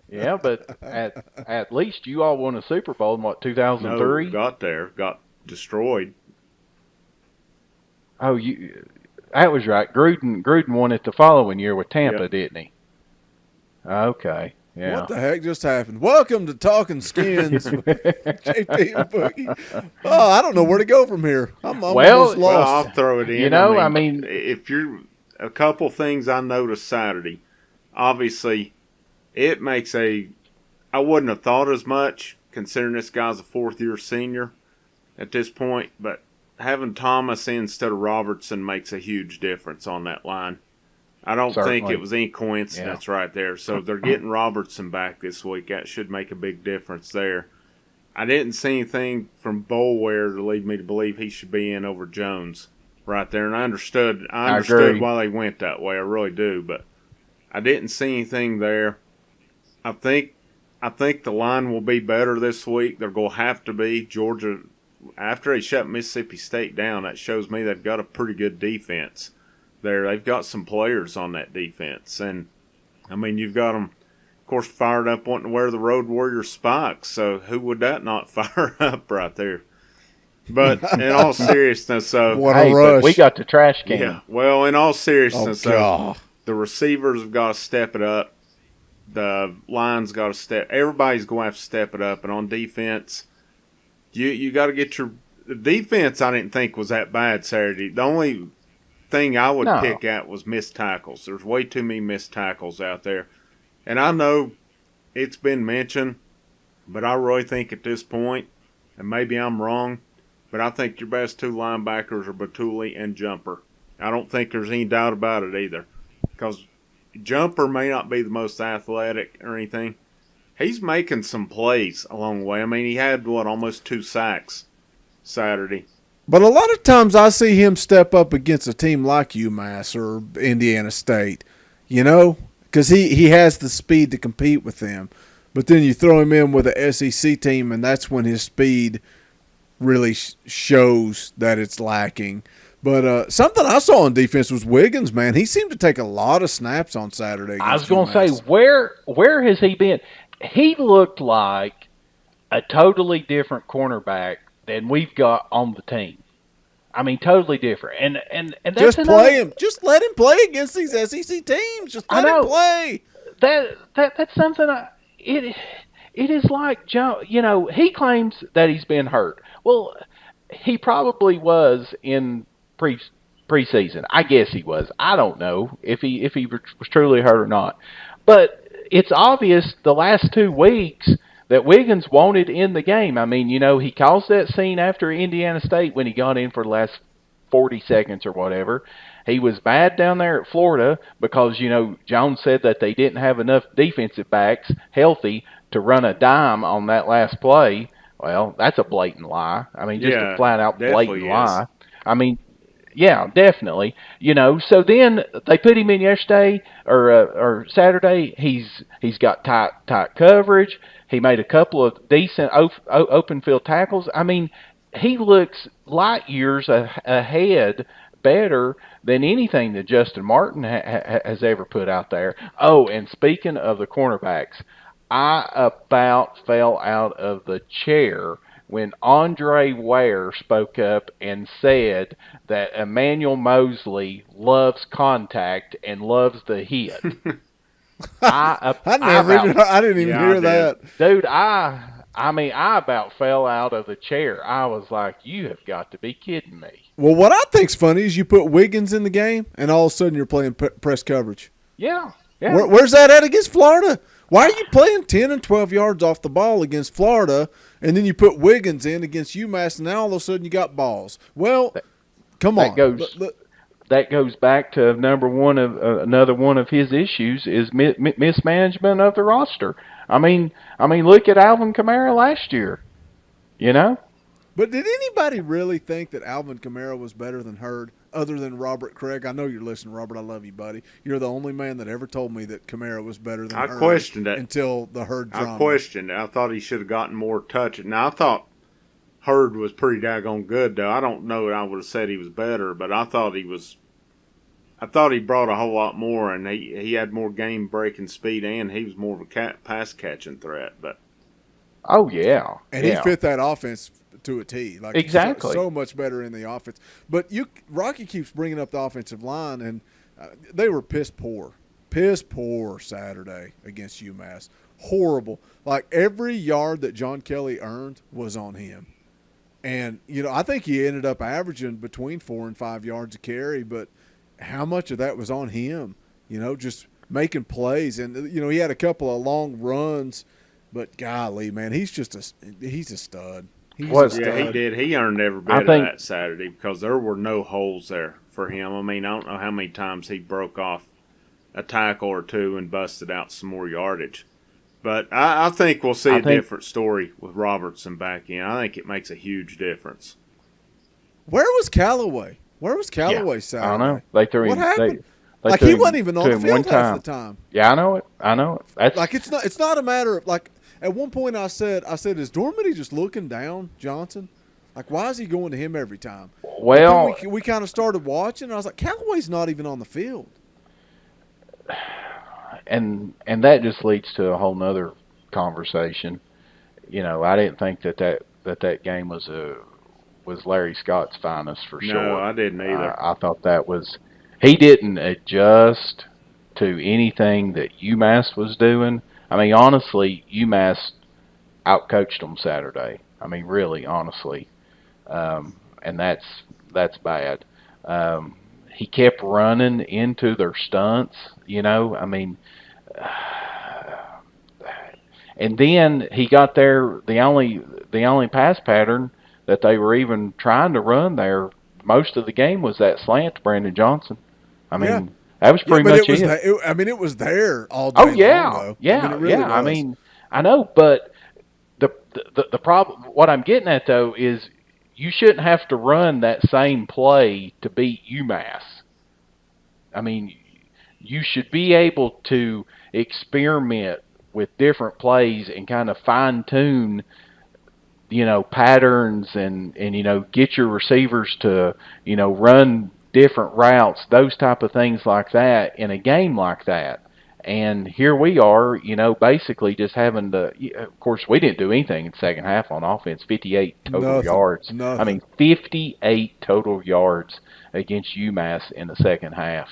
Yeah, but at least you all won a Super Bowl in, 2003? No, got destroyed. Oh, that was right. Gruden won it the following year with Tampa, didn't he? Okay, yeah. What the heck just happened? Welcome to Talking Skins with JP and Boogie. Oh, I don't know where to go from here. I'm almost lost. Well, I'll throw it in. You know, I mean if you're a couple things I noticed Saturday, obviously it makes I wouldn't have thought as much considering this guy's a 4th-year senior at this point, but having Thomas instead of Robertson makes a huge difference on that line. I don't think it was any coincidence right there. So they're getting Robertson back this week. That should make a big difference there. I didn't see anything from Boulware to lead me to believe he should be in over Jones right there. And I understood why they went that way. I really do. But I didn't see anything there. I think I think the line will be better this week. They're going to have to be. Georgia, after they shut Mississippi State down, that shows me they've got a pretty good defense there. They've got some players on that defense. And, I mean, you've got them, of course, fired up wanting to wear the Road Warrior spikes. So who would that not fire up right there? But in all seriousness, what a rush. But we got the trash can. Yeah. Well, in all seriousness, the receivers have got to step it up. The line's got to step. Everybody's going to have to step it up. And on defense, you got to get your the defense. I didn't think was that bad Saturday. The only thing I would pick at was missed tackles. There's way too many missed tackles out there. And I know it's been mentioned, but I really think at this point, and maybe I'm wrong, but I think your best two linebackers are Batuli and Jumper. I don't think there's any doubt about it either. Because Jumper may not be the most athletic or anything. He's making some plays along the way. I mean, he had, almost 2 sacks Saturday. But a lot of times I see him step up against a team like UMass or Indiana State, because he has the speed to compete with them. But then you throw him in with an SEC team, and that's when his speed really shows that it's lacking. But something I saw on defense was Wiggins, man. He seemed to take a lot of snaps on Saturday. I was going to say, where has he been? He looked like a totally different cornerback than we've got on the team. I mean, totally different. And that's just play him. Just let him play against these SEC teams. Just let him play. That's something. It is like Joe. He claims that he's been hurt. Well, he probably was in preseason. I guess he was. I don't know if he was truly hurt or not. But it's obvious the last 2 weeks that Wiggins wanted in the game. I mean, he caused that scene after Indiana State when he got in for the last 40 seconds or whatever. He was bad down there at Florida because, Jones said that they didn't have enough defensive backs healthy to run a dime on that last play. Well, that's a blatant lie. I mean, just a flat-out blatant lie. I mean, yeah, definitely. So then they put him in yesterday or Saturday. He's got tight coverage. He made a couple of decent open field tackles. I mean, he looks light years ahead, better than anything that Justin Martin has ever put out there. Oh, and speaking of the cornerbacks, I about fell out of the chair when Andre Ware spoke up and said that Emmanuel Mosley loves contact and loves the hit. I didn't even hear that. Dude, I about fell out of the chair. I was like, you have got to be kidding me. Well, what I think's funny is you put Wiggins in the game, and all of a sudden you're playing press coverage. Yeah. Where's that at against Florida? Why are you playing 10 and 12 yards off the ball against Florida, and then you put Wiggins in against UMass, and now all of a sudden you got balls? Well, come on. That goes back to another one of his issues is mismanagement of the roster. I mean, look at Alvin Kamara last year. But did anybody really think that Alvin Kamara was better than Hurd, other than Robert Craig? I know you're listening, Robert. I love you, buddy. You're the only man that ever told me that Kamara was better than Hurd. I questioned it until the Hurd drama. I questioned it. I thought he should have gotten more touch. Now I thought Hurd was pretty daggone good, though. I don't know that I would have said he was better, but I thought he was. I thought he brought a whole lot more, and he had more game-breaking speed, and he was more of a pass-catching threat. But oh yeah, and he fit that offense to a T. Like exactly, so much better in the offense. But Rocky keeps bringing up the offensive line, and they were piss poor Saturday against UMass. Horrible. Like every yard that John Kelly earned was on him. And I think he ended up averaging between 4 and 5 yards a carry, but how much of that was on him? Just making plays, and he had a couple of long runs, but golly, man, he's a stud. He did. He earned every bit of that Saturday because there were no holes there for him. I mean, I don't know how many times he broke off a tackle or two and busted out some more yardage. But I think we'll see a different story with Robertson back in. I think it makes a huge difference. Where was Callaway? Saturday? I don't know. They threw what him. happened? He wasn't even on the field half the time. Yeah, I know it. That's like it's not a matter of like At one point, I said, is Dormady just looking down Johnson? Like, why is he going to him every time? Well, we kind of started watching, and I was like, Callaway's not even on the field. and that just leads to a whole nother conversation. I didn't think that game was Larry Scott's finest for sure. No, I didn't either. I thought that was he didn't adjust to anything that UMass was doing. I mean, honestly, UMass outcoached them Saturday. I mean, really, honestly, and that's bad. He kept running into their stunts. I mean. And then he got there. The only pass pattern that they were even trying to run there most of the game was that slant to Brandon Johnson. I mean, that was pretty much it. I mean, it was there all day. Oh yeah, long, though. yeah, I mean, it really was. I mean, I know, but the problem. What I'm getting at though is you shouldn't have to run that same play to beat UMass. I mean, you should be able to experiment with different plays and kind of fine tune, patterns and get your receivers to, run different routes, those type of things like that in a game like that. And here we are, basically just having to, of course, we didn't do anything in the second half on offense, 58 total yards. Nothing. I mean, 58 total yards against UMass in the second half.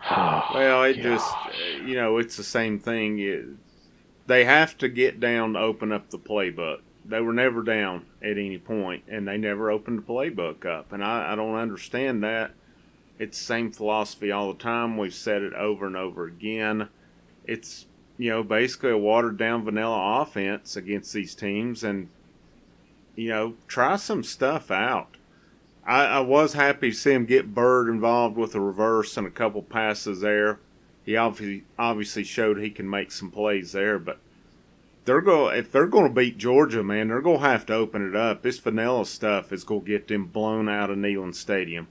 Well, it just, it's the same thing. They have to get down to open up the playbook. They were never down at any point, and they never opened the playbook up. And I don't understand that. It's the same philosophy all the time. We've said it over and over again. It's, basically a watered-down vanilla offense against these teams, and, try some stuff out. I was happy to see him get Bird involved with a reverse and a couple passes there. He obviously showed he can make some plays there, but if they're going to beat Georgia, man, they're going to have to open it up. This vanilla stuff is going to get them blown out of Neyland Stadium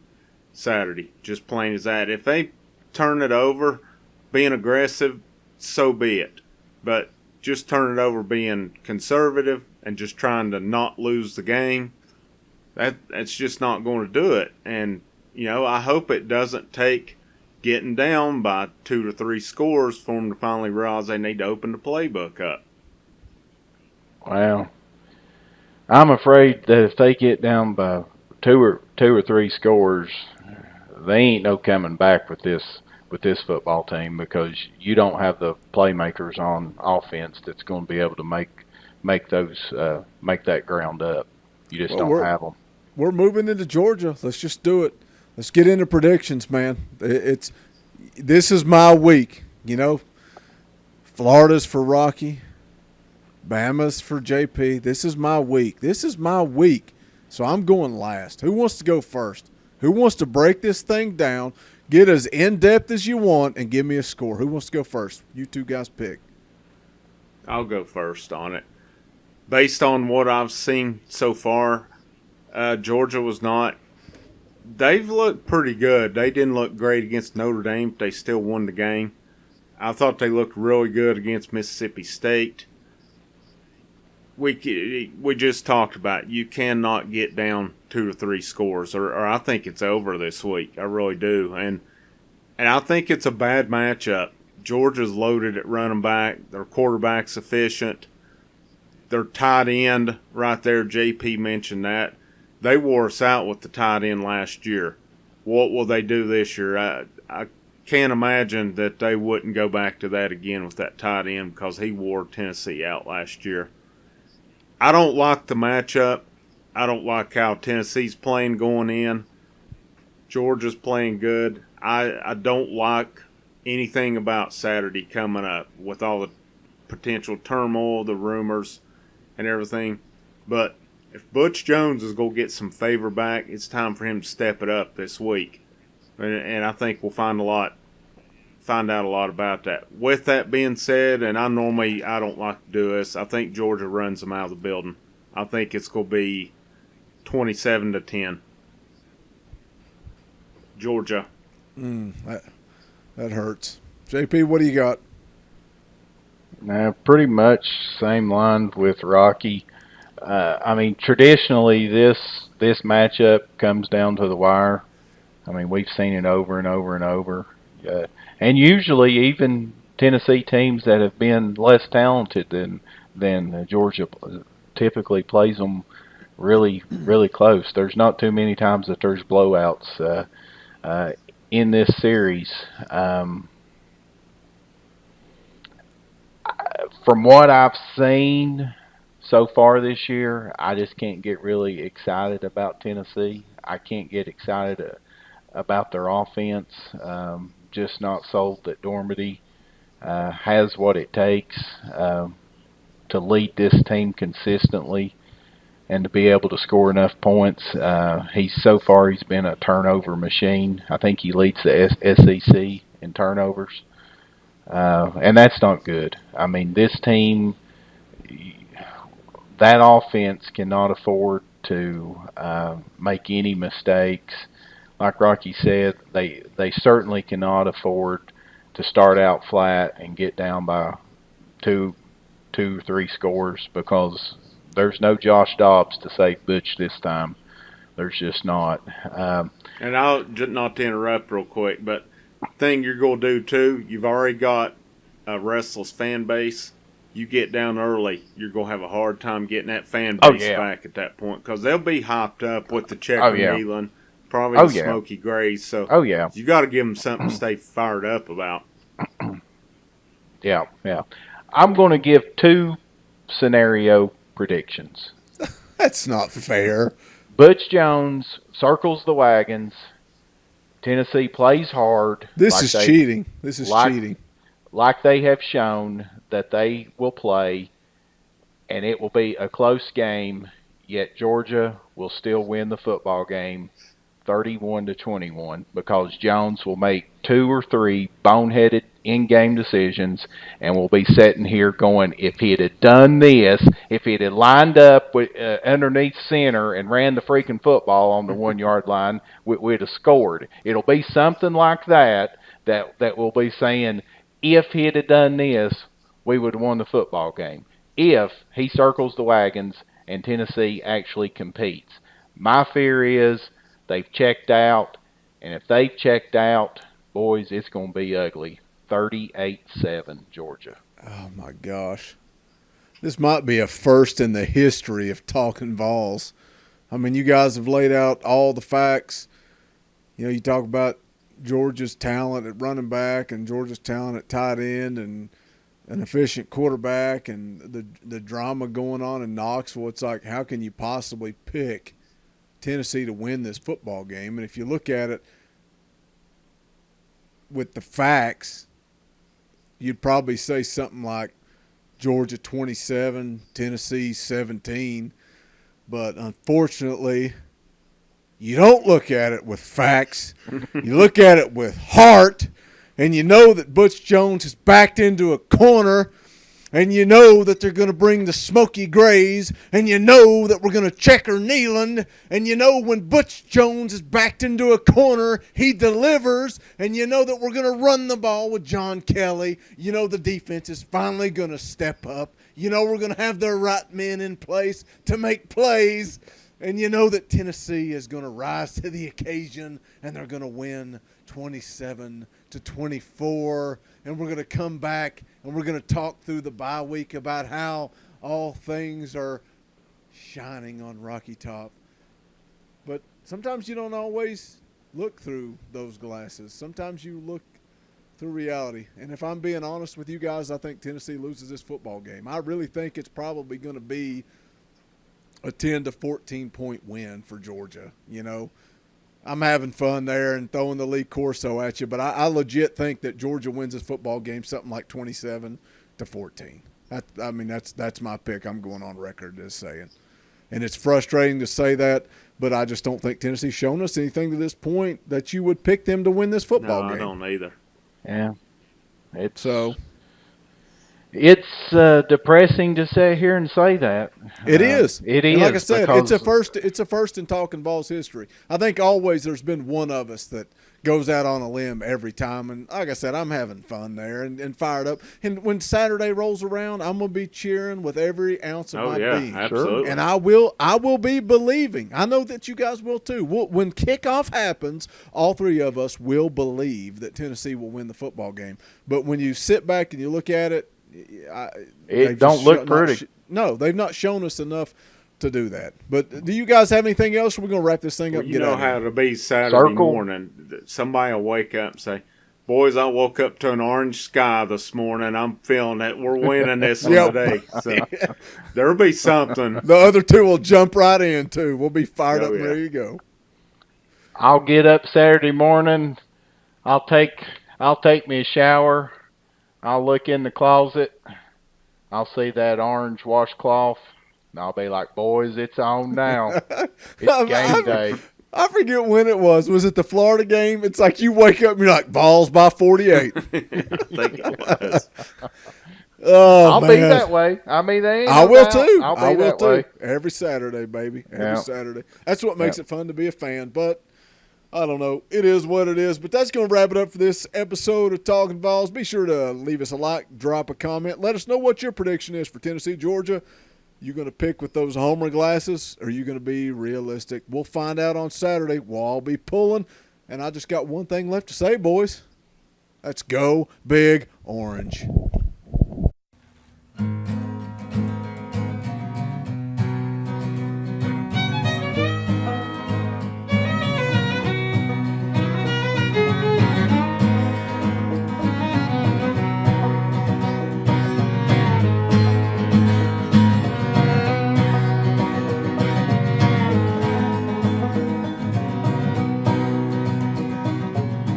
Saturday, just plain as that. If they turn it over, being aggressive, so be it. But just turn it over being conservative and just trying to not lose the game, that's just not going to do it. And, I hope it doesn't take getting down by 2 to 3 scores for them to finally realize they need to open the playbook up. Well, I'm afraid that if they get down by two or three scores, they ain't no coming back with this football team, because you don't have the playmakers on offense that's going to be able to make that ground up. You just don't have them. We're moving into Georgia. Let's just do it. Let's get into predictions, man. This is my week. Florida's for Rocky, Bama's for JP. This is my week. So I'm going last. Who wants to go first? Who wants to break this thing down, get as in-depth as you want, and give me a score? Who wants to go first? You two guys pick. I'll go first on it. Based on what I've seen so far, Georgia was not – they've looked pretty good. They didn't look great against Notre Dame, but they still won the game. I thought they looked really good against Mississippi State. We just talked about you cannot get down 2 to 3 scores, or I think it's over this week. I really do. And I think it's a bad matchup. Georgia's loaded at running back. Their quarterback's efficient. Their tight end right there, JP mentioned that. They wore us out with the tight end last year. What will they do this year? I can't imagine that they wouldn't go back to that again with that tight end, because he wore Tennessee out last year. I don't like the matchup. I don't like how Tennessee's playing going in. Georgia's playing good. I don't like anything about Saturday coming up with all the potential turmoil, the rumors, and everything. But if Butch Jones is going to get some favor back, it's time for him to step it up this week. And I think we'll find out a lot about that. With that being said, and I don't like to do this, I think Georgia runs them out of the building. I think it's going to be 27-10. Georgia. That hurts. JP, what do you got? Pretty much same line with Rocky. I mean, traditionally, this matchup comes down to the wire. I mean, we've seen it over and over and over. And usually, even Tennessee teams that have been less talented than Georgia typically plays them really close. There's not too many times that there's blowouts in this series. From what I've seen so far this year, I just can't get really excited about Tennessee. I can't get excited about their offense. Just not sold that Dormady has what it takes to lead this team consistently and to be able to score enough points. He's been a turnover machine. I think he leads the SEC in turnovers. And that's not good. I mean, this team, that offense cannot afford to make any mistakes. Like Rocky said, they certainly cannot afford to start out flat and get down by two or three scores, because there's no Josh Dobbs to save Butch this time. There's just not. And I'll just not to interrupt real quick, but thing you're going to do too, you've already got a restless fan base. You get down early, you're going to have a hard time getting that fan base back at that point, because they'll be hopped up with the checker kneeling, probably the Smoky Grays. So you got to give them something to stay fired up about. Yeah. I'm going to give two scenario predictions. That's not fair. Butch Jones circles the wagons. Tennessee plays hard. This is cheating. This is cheating. Like they have shown that they will play, and it will be a close game, yet Georgia will still win the football game 31-21, because Jones will make two or three boneheaded in-game decisions, and we'll be sitting here going, if he'd have done this, if he'd have lined up with, underneath center and ran the freaking football on the 1 yard line, we'd have scored. It'll be something like that we'll be saying, if he'd have done this, we would have won the football game. If he circles the wagons and Tennessee actually competes. My fear is they've checked out, and if they've checked out, boys, it's going to be ugly. 38-7, Georgia. Oh, my gosh. This might be a first in the history of Talkin VAWLS. I mean, you guys have laid out all the facts. You know, you talk about Georgia's talent at running back and Georgia's talent at tight end and an efficient quarterback and the drama going on in Knoxville. It's like, how can you possibly pick Tennessee to win this football game? And if you look at it with the facts, you'd probably say something like Georgia 27, Tennessee 17. But unfortunately, you don't look at it with facts. You look at it with heart, and you know that Butch Jones is backed into a corner, and you know that they're going to bring the Smoky Grays, and you know that we're going to checker Neyland, and you know when Butch Jones is backed into a corner, he delivers, and you know that we're going to run the ball with John Kelly. You know the defense is finally going to step up. You know we're going to have their right men in place to make plays, and you know that Tennessee is going to rise to the occasion, and they're going to win 27-24, and we're going to come back and we're going to talk through the bye week about how all things are shining on Rocky Top. But sometimes you don't always look through those glasses. Sometimes you look through reality. And if I'm being honest with you guys, I think Tennessee loses this football game. I really think it's probably going to be a 10 to 14 point win for Georgia. You know, I'm having fun there and throwing the Lee Corso at you, but I legit think that Georgia wins this football game something like 27-14. I mean, that's my pick. I'm going on record as saying. And it's frustrating to say that, but I just don't think Tennessee's shown us anything to this point that you would pick them to win this football game. No, I don't either. Yeah. It's It's depressing to sit here and say that. It is. It And is. like I said, it's a because- first. It's a first in Talkin VAWLS history. I think always there's been one of us that goes out on a limb every time. And like I said, I'm having fun there and fired up. And when Saturday rolls around, I'm gonna be cheering with every ounce of my being. Absolutely. And I will be believing. I know that you guys will too. When kickoff happens, all three of us will believe that Tennessee will win the football game. But when you sit back and you look at it, It don't look pretty. No, they've not shown us enough to do that. But do you guys have anything else? We're going to wrap this thing up. Well, And you get know out how of here. it'll be Saturday Circle. morning. Somebody will wake up and say, "Boys, I woke up to an orange sky this morning. I'm feeling it. We're winning this one Yep. today." So there'll be something. The other two will jump right in too. We'll be fired Oh, up and yeah. ready to go. I'll get up Saturday morning. I'll take me a shower. I'll look in the closet. I'll see that orange washcloth. And I'll be like, boys, it's on now. It's game day. I forget when it was. Was it the Florida game? It's like you wake up and you're like, Vols by 48. I think it was. Oh, I'll man. be that way. I mean, there ain't I no will doubt. too. I'll be I will that too. way. Every Saturday, baby. Every Yeah. Saturday. That's what makes Yeah. it fun to be a fan. But I don't know. It is what it is. But that's going to wrap it up for this episode of Talkin VAWLS. Be sure to leave us a like, drop a comment. Let us know what your prediction is for Tennessee, Georgia. You going to pick with those Homer glasses, or are you going to be realistic? We'll find out on Saturday. We'll all be pulling. And I just got one thing left to say, boys. Let's go Big Orange.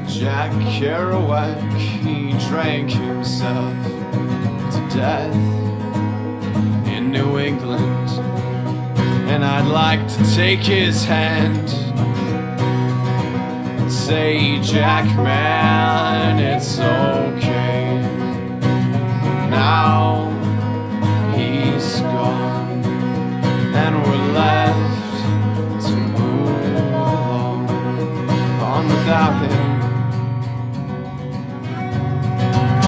Jack Kerouac, he drank himself to death in New England, and I'd like to take his hand and say, Jack, man, it's okay.